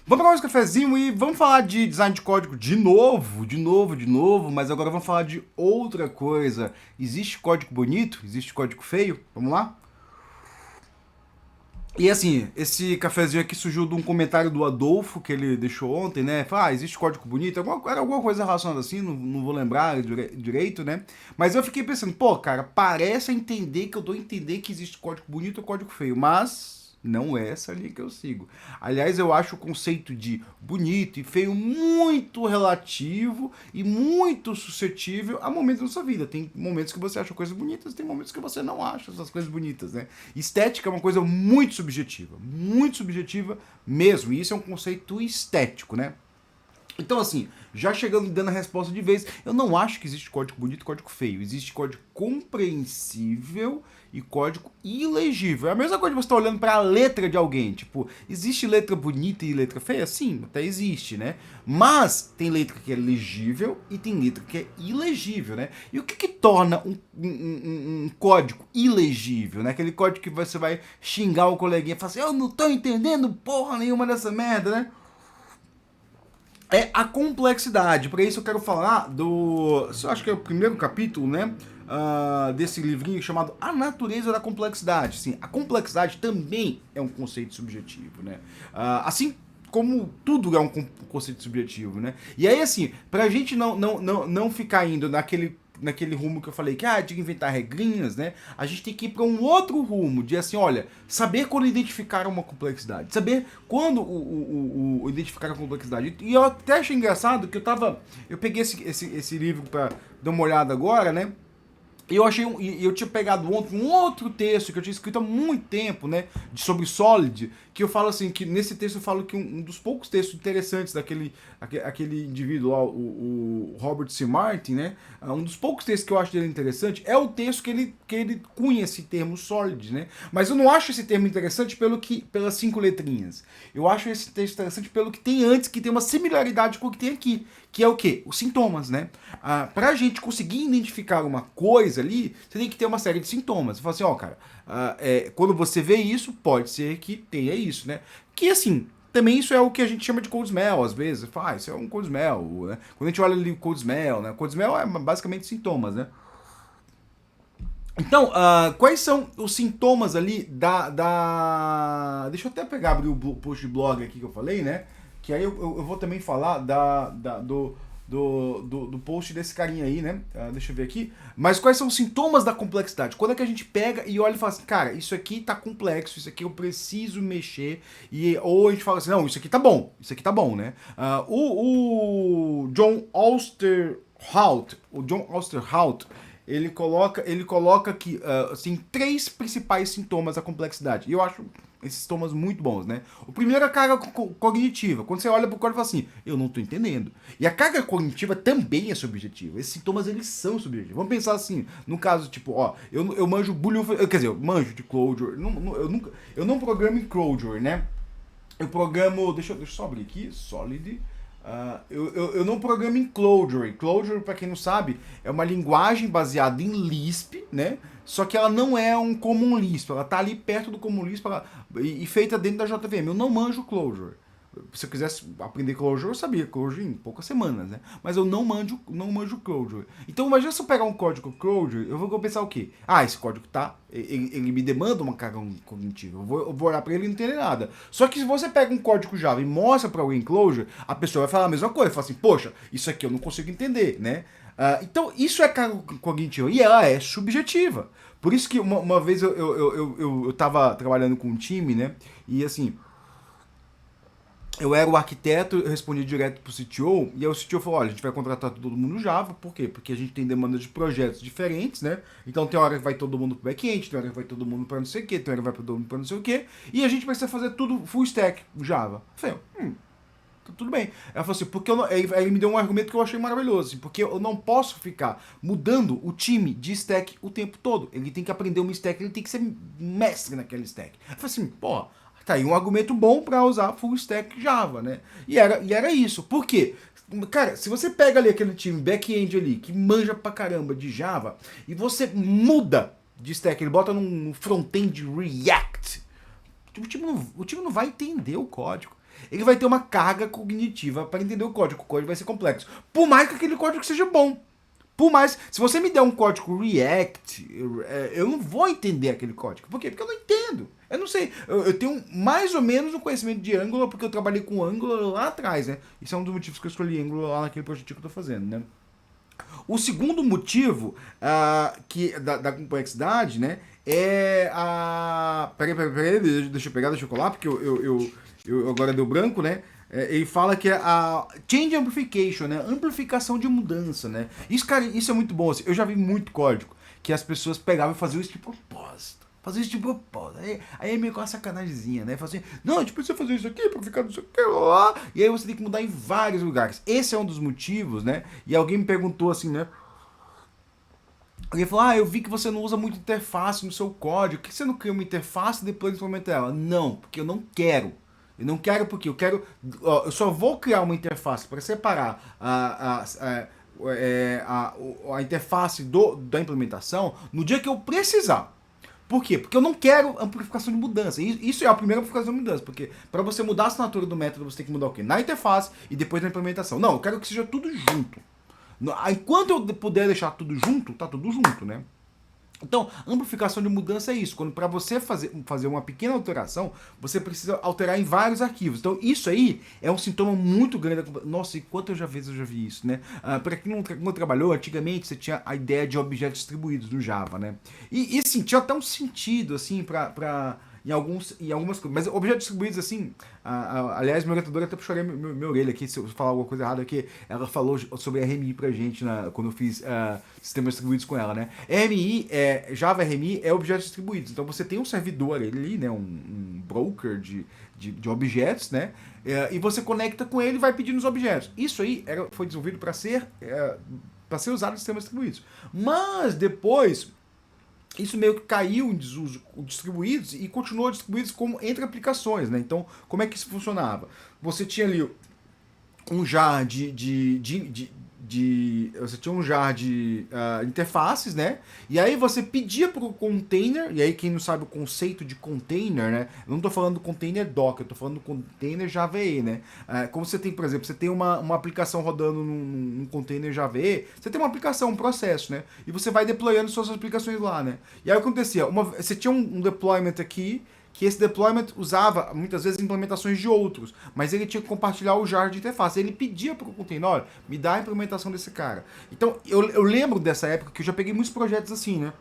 Vamos pegar um cafezinho e vamos falar de design de código de novo, mas agora vamos falar de outra coisa. Existe código bonito? Existe código feio? Vamos lá? E assim, esse cafezinho aqui surgiu de um comentário do Adolfo que ele deixou ontem, né? Fala, existe código bonito? Era alguma coisa relacionada assim, não vou lembrar direito, né? Mas eu fiquei pensando, pô, cara, parece entender que eu dou a entender que existe código bonito ou código feio, mas não é essa linha que eu sigo. Aliás, eu acho o conceito de bonito e feio muito relativo e muito suscetível a momentos da sua vida. Tem momentos que você acha coisas bonitas, tem momentos que você não acha essas coisas bonitas, né? Estética é uma coisa muito subjetiva mesmo. E isso é um conceito estético, né? Então, assim, já chegando e dando a resposta de vez, eu não acho que existe código bonito e código feio. Existe código compreensível e código ilegível. É a mesma coisa que você estar olhando para a letra de alguém. Tipo, existe letra bonita e letra feia? Sim, até existe, né? Mas tem letra que é legível e tem letra que é ilegível, né? E o que torna um código ilegível, né? Aquele código que você vai xingar o coleguinha e falar assim, eu não tô entendendo porra nenhuma dessa merda, né? É a complexidade. Para isso eu quero falar do. Eu acho que é o primeiro capítulo, né? Desse livrinho chamado A Natureza da Complexidade. Sim, a complexidade também é um conceito subjetivo, né? Assim como tudo é um conceito subjetivo, né? E aí, assim, pra gente não ficar indo naquele rumo que eu falei, que de inventar regrinhas, né? A gente tem que ir para um outro rumo, de assim, olha, saber quando identificar uma complexidade, saber quando o identificar a complexidade. E eu até achei engraçado que eu peguei esse livro para dar uma olhada agora, né? E eu tinha pegado ontem um outro texto que eu tinha escrito há muito tempo, né, sobre Solid, que eu falo assim, que nesse texto eu falo que um dos poucos textos interessantes aquele indivíduo lá, o Robert C. Martin, né, um dos poucos textos que eu acho dele interessante é o texto que ele cunha esse termo Solid, né, mas eu não acho esse termo interessante pelas 5 letrinhas, eu acho esse texto interessante pelo que tem antes, que tem uma similaridade com o que tem aqui, que é o quê? Os sintomas, né? Pra gente conseguir identificar uma coisa ali, você tem que ter uma série de sintomas. Você fala assim, ó, cara, quando você vê isso, pode ser que tenha isso, né? Que assim, também isso é o que a gente chama de cold smell, às vezes. Fala, isso é um cold smell, né? Quando a gente olha ali o cold smell, né? Cold smell é basicamente sintomas, né? Então, quais são os sintomas ali Deixa eu até pegar, abrir o post de blog aqui que eu falei, né? Que aí eu vou também falar do post desse carinha aí, né? Deixa eu ver aqui. Mas quais são os sintomas da complexidade? Quando é que a gente pega e olha e fala assim, cara, isso aqui tá complexo, isso aqui eu preciso mexer. Ou a gente fala assim, não, isso aqui tá bom, né? O John Osterhout, ele coloca que assim, 3 principais sintomas da complexidade. E eu acho esses sintomas muito bons, né? O primeiro é a carga cognitiva. Quando você olha pro código e fala assim, eu não tô entendendo. E a carga cognitiva também é subjetiva. Esses sintomas, eles são subjetivos. Vamos pensar assim, no caso, tipo, ó, eu manjo Boolean, quer dizer, eu manjo de Clojure. Eu não programo em Clojure, né? Eu programo, deixa eu só abrir aqui, Solid. Eu não programo em Clojure. Clojure, para quem não sabe, é uma linguagem baseada em Lisp, né? Só que ela não é um Common Lisp. Ela tá ali perto do Common Lisp e feita dentro da JVM. Eu não manjo Clojure. Se eu quisesse aprender Clojure, eu sabia Clojure em poucas semanas, né? Mas eu não manjo Clojure. Então, imagina se eu pegar um código Clojure, eu vou pensar o quê? Esse código ele me demanda uma carga cognitiva. Eu vou olhar para ele e não entender nada. Só que se você pega um código Java e mostra para alguém Clojure, a pessoa vai falar a mesma coisa. Fala assim, poxa, isso aqui eu não consigo entender, né? Então, isso é carga cognitiva e ela é subjetiva. Por isso que uma vez eu tava trabalhando com um time, né? E assim, eu era o arquiteto, eu respondi direto pro CTO, e aí o CTO falou, olha, a gente vai contratar todo mundo no Java, por quê? Porque a gente tem demanda de projetos diferentes, né? Então tem hora que vai todo mundo pro back-end, tem hora que vai todo mundo pra não sei o quê, tem hora que vai todo mundo pra não sei o quê, e a gente precisa fazer tudo full stack Java. Eu falei, tá tudo bem. Ela falou assim, porque aí ele me deu um argumento que eu achei maravilhoso, assim, porque eu não posso ficar mudando o time de stack o tempo todo. Ele tem que aprender uma stack, ele tem que ser mestre naquela stack. Eu falei assim, pô, tá aí um argumento bom para usar full stack Java, né? E era isso. Por quê? Cara, se você pega ali aquele time back-end ali, que manja pra caramba de Java, e você muda de stack, ele bota num front-end React, o time não vai entender o código. ele vai ter uma carga cognitiva para entender o código vai ser complexo. Por mais que aquele código seja bom. Por mais, se você me der um código React, eu não vou entender aquele código. Por quê? Porque eu não entendo. Eu não sei. Eu tenho mais ou menos um conhecimento de Angular, porque eu trabalhei com Angular lá atrás, né? Isso é um dos motivos que eu escolhi Angular lá naquele projetinho que eu tô fazendo, né? O segundo motivo da complexidade, né? É a. Peraí, deixa eu pegar, deixa eu colar, porque eu agora deu branco, né? Ele fala que é a change amplification, né? Amplificação de mudança, né? Isso, cara, isso é muito bom. Assim, eu já vi muito código que as pessoas pegavam e faziam isso de propósito. Fazer isso de propósito. Aí é meio com uma sacanagemzinha, né? Fazer, não, a gente precisa fazer isso aqui pra ficar não sei o que lá. E aí você tem que mudar em vários lugares. Esse é um dos motivos, né? E alguém me perguntou assim, né? Alguém falou, eu vi que você não usa muito interface no seu código. Por que você não cria uma interface e depois implementa ela? Não, porque eu não quero. Eu não quero porque eu quero... eu só vou criar uma interface para separar a interface da implementação no dia que eu precisar. Por quê? Porque eu não quero amplificação de mudança. Isso é a primeira amplificação de mudança. Porque para você mudar a assinatura do método, você tem que mudar o quê? Na interface e depois na implementação. Não, eu quero que seja tudo junto. Enquanto eu puder deixar tudo junto, tá tudo junto, né? Então, amplificação de mudança é isso. Quando para você fazer uma pequena alteração, você precisa alterar em vários arquivos. Então, isso aí é um sintoma muito grande. Nossa, e quantas vezes eu já vi isso, né? Para quem não trabalhou, antigamente você tinha a ideia de objetos distribuídos no Java, né? E assim, tinha até um sentido, assim, em algumas coisas. Mas objetos distribuídos, assim, aliás, minha orientadora até puxou minha orelha aqui, se eu falar alguma coisa errada, que ela falou sobre RMI pra gente quando eu fiz sistemas distribuídos com ela, né? Java RMI é objetos distribuídos. Então você tem um servidor ali, né? Um broker de objetos, né? E você conecta com ele e vai pedindo os objetos. Isso aí foi desenvolvido para ser usado em sistemas distribuídos. Mas depois isso meio que caiu em desuso, distribuídos, e continuou distribuídos como entre aplicações, né? Então, como é que isso funcionava? Você tinha ali um jar você tinha um jar de interfaces, né? E aí você pedia para o container, e aí quem não sabe o conceito de container, né? Eu não estou falando do container Docker, eu estou falando do container Java EE, né? Como você tem, por exemplo, você tem uma aplicação rodando num container Java EE, você tem uma aplicação, um processo, né? E você vai deployando suas aplicações lá, né? E aí o que acontecia? Você tinha um deployment aqui, que esse deployment usava muitas vezes implementações de outros, mas ele tinha que compartilhar o jar de interface. Ele pedia para o container, olha, me dá a implementação desse cara. Então, eu lembro dessa época que eu já peguei muitos projetos assim, né?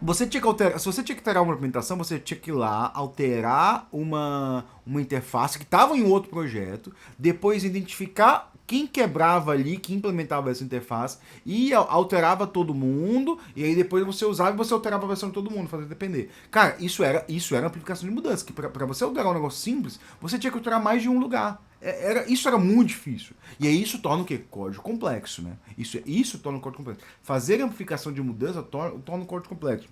Você tinha que alterar, se você tinha que alterar uma implementação, você tinha que ir lá alterar uma interface que estava em outro projeto, depois identificar quem quebrava ali, quem implementava essa interface, e alterava todo mundo, e aí depois você usava e você alterava a versão de todo mundo, fazendo depender. Cara, isso era amplificação de mudança, que para você alterar um negócio simples, você tinha que alterar mais de um lugar. Isso era muito difícil. E aí isso torna o quê? Código complexo, né? Isso torna o código complexo. Fazer amplificação de mudança torna o código complexo.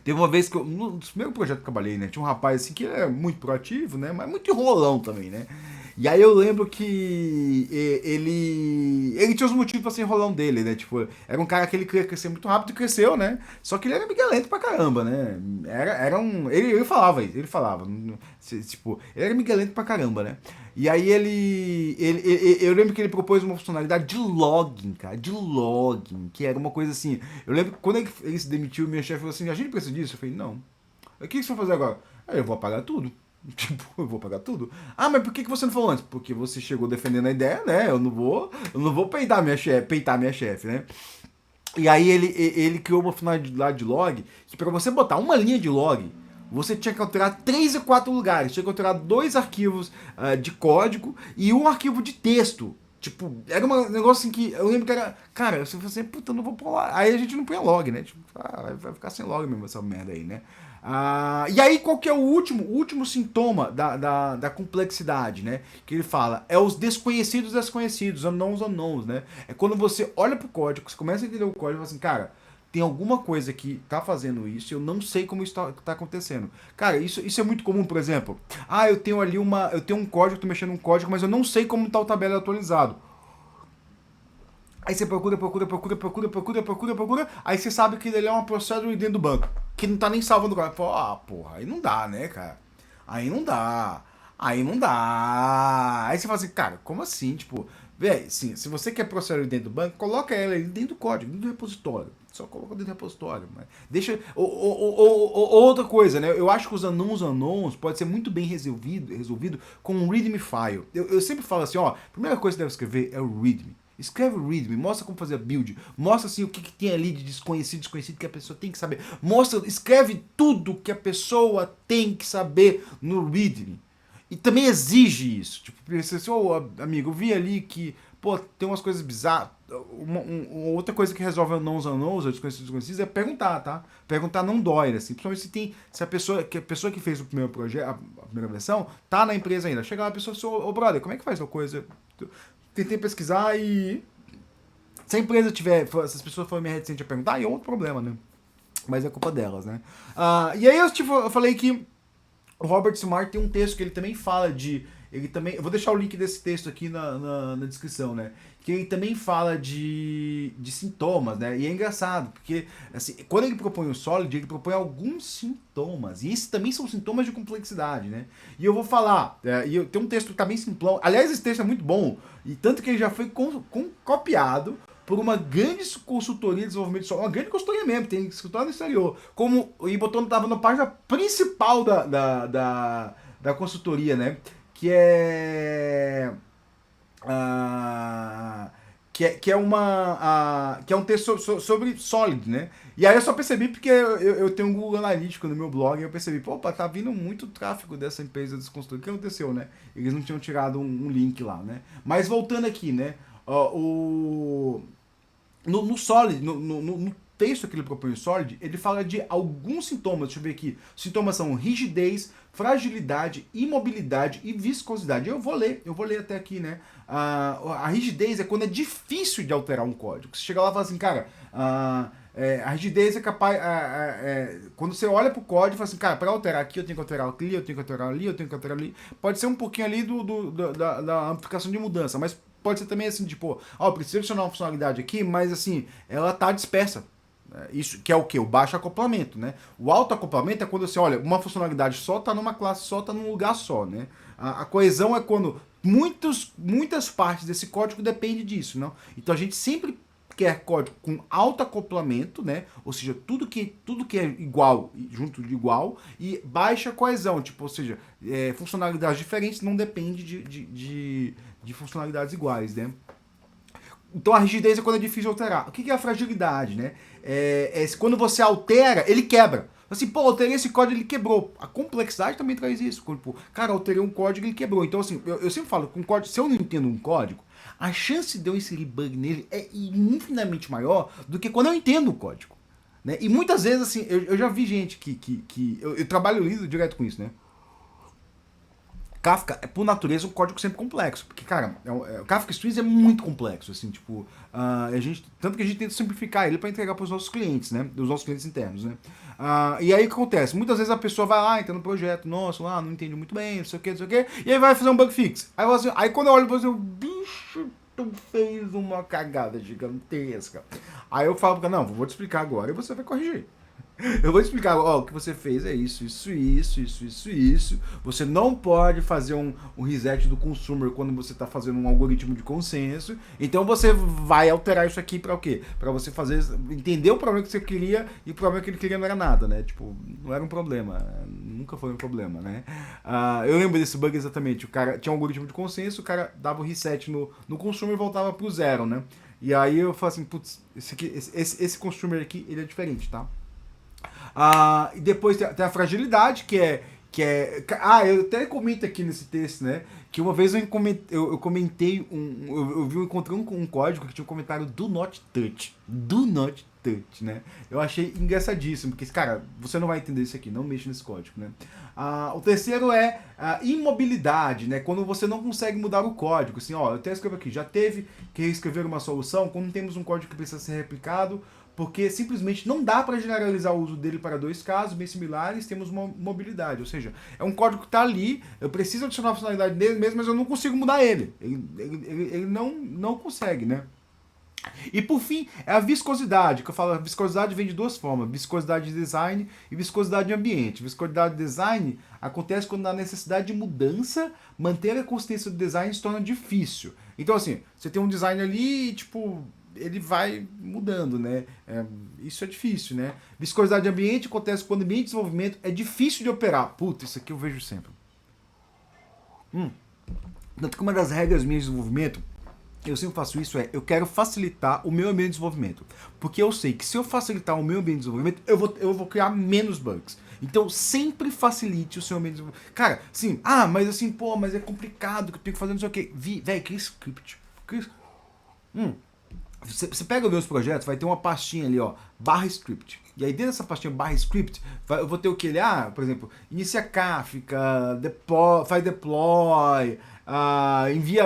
Teve uma vez que no primeiro projeto que eu trabalhei, né? Tinha um rapaz assim que é muito proativo, né? Mas muito enrolão também, né? E aí eu lembro que ele tinha os motivos pra ser enrolão dele, né? Tipo, era um cara que ele queria crescer muito rápido e cresceu, né? Só que ele era miguelento pra caramba, né? Ele falava isso, ele falava. Tipo, ele era miguelento pra caramba, né? E aí eu lembro que ele propôs uma funcionalidade de login, cara, de login, que era uma coisa assim. Eu lembro que quando ele se demitiu, minha chefe falou assim: a gente precisa disso? Eu falei: não. O que você vai fazer agora? Eu vou apagar tudo. Tipo, eu vou pagar tudo. Mas por que você não falou antes? Porque você chegou defendendo a ideia, né? Eu não vou peitar minha chefe, né? E aí ele criou uma funcionalidade de log que para você botar uma linha de log, você tinha que alterar 3 e 4 lugares. Tinha que alterar 2 arquivos de código e um arquivo de texto. Tipo, era um negócio assim que eu lembro que era. Cara, você falou assim, puta, eu não vou pôr lá. Aí a gente não põe log, né? Tipo, vai ficar sem log mesmo essa merda aí, né? E aí, qual que é o último sintoma da complexidade, né? Que ele fala, é os desconhecidos, unknowns, né? É quando você olha pro código, você começa a entender o código e fala assim, cara, tem alguma coisa que tá fazendo isso, eu não sei como isso tá acontecendo. Cara, isso é muito comum, por exemplo. Eu tenho um código, tô mexendo um código, mas eu não sei como tá o tabela atualizado. Aí você procura, aí você sabe que ele é uma procedure dentro do banco, que não tá nem salvando o código. Porra, aí não dá, né, cara? Aí não dá. Aí não dá. Aí você fala assim, cara, como assim? Tipo, velho, sim, se você quer processar ele dentro do banco, coloca ele ali dentro do código, dentro do repositório. Só coloca dentro do repositório. Mas deixa. Outra coisa, né? Eu acho que os unknowns pode ser muito bem resolvido com um README file. Eu sempre falo assim, ó, a primeira coisa que você deve escrever é o README. Escreve o README, mostra como fazer a build, mostra assim o que tem ali de desconhecido que a pessoa tem que saber. Mostra, escreve tudo que a pessoa tem que saber no README. E também exige isso. Tipo, você assim, ô amigo, eu vi ali que, pô, tem umas coisas bizarras. Outra coisa que resolve não ou desconhecidos é perguntar, tá? Perguntar não dói, assim. Principalmente se tem. Se a pessoa que fez o primeiro projeto, a primeira versão, tá na empresa ainda. Chega lá a pessoa assim, ô brother, como é que faz tal coisa? Tentei pesquisar e. Se a empresa tiver. Se as pessoas forem meio reticentes a perguntar, aí é outro problema, né? Mas é culpa delas, né? E aí eu falei que o Robert Smart tem um texto que ele também fala de. Ele também. Eu vou deixar o link desse texto aqui na descrição, né? Que ele também fala de sintomas, né? E é engraçado, porque assim, quando ele propõe o Solid, ele propõe alguns sintomas. E esses também são sintomas de complexidade, né? E eu vou falar, e tem um texto que tá bem simplão. Aliás, esse texto é muito bom, e tanto que ele já foi copiado por uma grande consultoria de desenvolvimento de software, uma grande consultoria mesmo, tem escritório no exterior, como e botou estava na página principal da consultoria, né? Que é que é um texto sobre Solid, né? E aí eu só percebi porque eu tenho um Google Analítico no meu blog e eu percebi, pô, tá vindo muito tráfego dessa empresa desconstruída. O que aconteceu, né? Eles não tinham tirado um link lá, né? Mas voltando aqui, né? No Solid, no texto que ele propõe o Solid, ele fala de alguns sintomas. Deixa eu ver aqui. Os sintomas são rigidez, fragilidade, imobilidade e viscosidade. Eu vou ler até aqui, né? A rigidez é quando é difícil de alterar um código. Você chega lá e fala assim, cara, a rigidez é capaz. Quando você olha pro código e fala assim, cara, para alterar aqui, eu tenho que alterar ali, eu tenho que alterar ali, eu tenho que alterar ali. Pode ser um pouquinho ali da amplificação de mudança, mas pode ser também assim, tipo, ó, preciso adicionar uma funcionalidade aqui, mas assim, ela tá dispersa. Isso que é o que? O baixo acoplamento, né? O alto acoplamento é quando você olha, uma funcionalidade só está numa classe só, está num lugar só, né? A coesão é quando muitas partes desse código dependem disso, não? Então a gente sempre quer código com alto acoplamento, né? Ou seja, tudo que é igual, junto de igual, e baixa coesão, tipo, ou seja, funcionalidades diferentes não depende de funcionalidades iguais, né? Então a rigidez é quando é difícil alterar. O que é a fragilidade, né? Quando você altera, ele quebra. Assim, pô, alterei esse código, ele quebrou. A complexidade também traz isso. Tipo, cara, alterei um código, ele quebrou. Então, assim, eu sempre falo, com código, se eu não entendo um código, a chance de eu inserir bug nele é infinitamente maior do que quando eu entendo o código. Né? E muitas vezes, assim, eu já vi gente que eu trabalho lido direto com isso, né? Kafka é, por natureza, um código sempre complexo. Porque, cara, o Kafka Streams é muito complexo, assim, tipo, tanto que a gente tenta simplificar ele para entregar para os nossos clientes, né? Os nossos clientes internos, né? E aí o que acontece? Muitas vezes a pessoa vai lá, entra no projeto, nossa, lá, não entende muito bem, não sei o que, e aí vai fazer um bug fix. Aí quando eu olho pra você, o bicho, tu fez uma cagada gigantesca. Aí eu falo, não, vou te explicar agora e você vai corrigir. Eu vou explicar, ó, o que você fez é isso. Você não pode fazer um reset do consumer quando você está fazendo um algoritmo de consenso. Então você vai alterar isso aqui para o quê? Para você entender o problema que você queria e o problema que ele queria não era nada, né? Tipo, não era um problema, nunca foi um problema, né? Eu lembro desse bug exatamente. O cara tinha um algoritmo de consenso, o cara dava o reset no consumer e voltava pro zero, né? E aí eu falo assim, putz, esse consumer aqui, ele é diferente, tá? E depois tem a fragilidade, que é. Eu até comento aqui nesse texto, né? Que uma vez eu comentei eu encontrei um código que tinha um comentário do not touch. Do not touch, né? Eu achei engraçadíssimo, porque, cara, você não vai entender isso aqui, não mexa nesse código, né? O terceiro é a imobilidade, né? Quando você não consegue mudar o código. Assim, ó, eu até escrevo aqui, já teve que escrever uma solução quando temos um código que precisa ser replicado, porque simplesmente não dá para generalizar o uso dele para dois casos bem similares, temos uma mobilidade, ou seja, é um código que está ali, eu preciso adicionar a funcionalidade dele mesmo, mas eu não consigo mudar ele. Ele não consegue, né? E por fim, é a viscosidade, que eu falo, a viscosidade vem de duas formas, viscosidade de design e viscosidade de ambiente. Viscosidade de design acontece quando a necessidade de mudança, manter a consistência do design se torna difícil. Então assim, você tem um design ali e tipo, ele vai mudando, né? Isso é difícil, né? Viscosidade de ambiente acontece quando o ambiente de desenvolvimento é difícil de operar. Puta, isso aqui eu vejo sempre. Tanto que uma das regras minhas de desenvolvimento, eu sempre faço isso, eu quero facilitar o meu ambiente de desenvolvimento. Porque eu sei que se eu facilitar o meu ambiente de desenvolvimento, eu vou criar menos bugs. Então sempre facilite o seu ambiente de desenvolvimento. Cara, sim, mas assim, pô, mas é complicado, que eu tenho que fazer não sei o quê. Véi, cria script. Você pega os meus projetos, vai ter uma pastinha ali, ó, barra script. E aí dentro dessa pastinha barra script, eu vou ter o que? Por exemplo, inicia Kafka, faz deploy,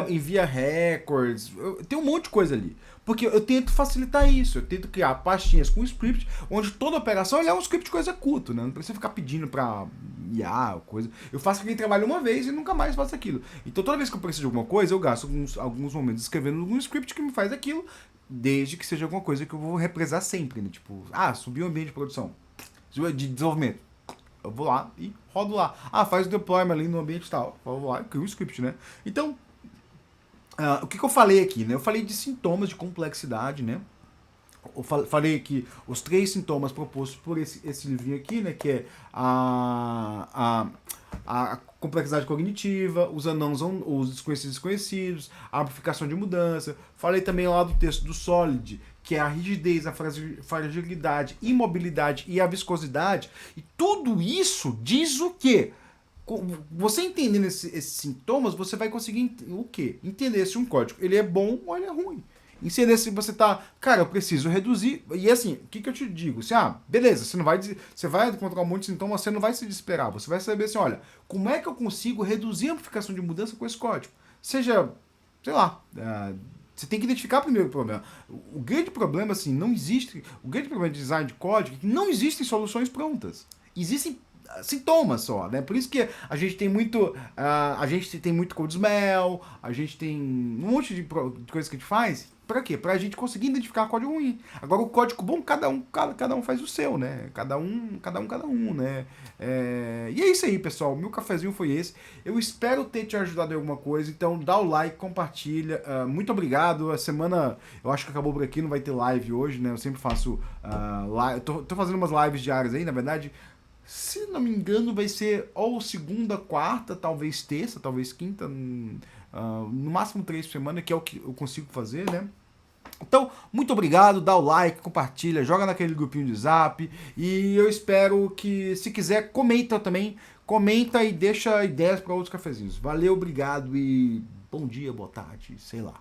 envia records, tem um monte de coisa ali. Porque eu tento facilitar isso, eu tento criar pastinhas com script, onde toda operação é um script de coisa curta, né? Não precisa ficar pedindo pra IA ou coisa. Eu faço aquele trabalho uma vez e nunca mais faço aquilo. Então toda vez que eu preciso de alguma coisa, eu gasto alguns momentos escrevendo um script que me faz aquilo, desde que seja alguma coisa que eu vou represar sempre, né? Tipo, subiu o ambiente de produção, de desenvolvimento. Eu vou lá e rodo lá. Faz o deployment ali no ambiente tal. Eu vou lá e crio um script, né? Então, o que eu falei aqui, né? Eu falei de sintomas de complexidade, né? Eu falei que os 3 sintomas propostos por esse livrinho aqui, né? Que é a complexidade cognitiva, os anãos, os desconhecidos, a amplificação de mudança. Falei também lá do texto do Solid, que é a rigidez, a fragilidade, imobilidade e a viscosidade. E tudo isso diz o quê? Você entendendo esses sintomas, você vai conseguir o quê? Entender se um código ele é bom ou ele é ruim. Entender se você tá, cara, eu preciso reduzir. E assim, o que eu te digo? Assim, beleza, você vai encontrar um monte de sintomas, você não vai se desesperar. Você vai saber assim, olha, como é que eu consigo reduzir a amplificação de mudança com esse código? Seja, sei lá, você tem que identificar primeiro o problema. O grande problema, assim, não existe. O grande problema de design de código é que não existem soluções prontas. Existem sintomas só, né? Por isso que a gente tem muito code smell, a gente tem um monte de coisas que a gente faz. Pra quê? Pra gente conseguir identificar código ruim. Agora o código bom, cada um faz o seu, né? Cada um, né? E é isso aí, pessoal. Meu cafezinho foi esse. Eu espero ter te ajudado em alguma coisa. Então dá o like, compartilha. Muito obrigado. A semana, eu acho que acabou por aqui. Não vai ter live hoje, né? Eu sempre faço live. Tô fazendo umas lives diárias aí, na verdade. Se não me engano, vai ser ou segunda, quarta, talvez terça, talvez quinta. No máximo 3 por semana, que é o que eu consigo fazer, né? Então, muito obrigado, dá o like, compartilha, joga naquele grupinho de zap. E eu espero que, se quiser, comenta também. Comenta e deixa ideias para outros cafezinhos. Valeu, obrigado e bom dia, boa tarde, sei lá.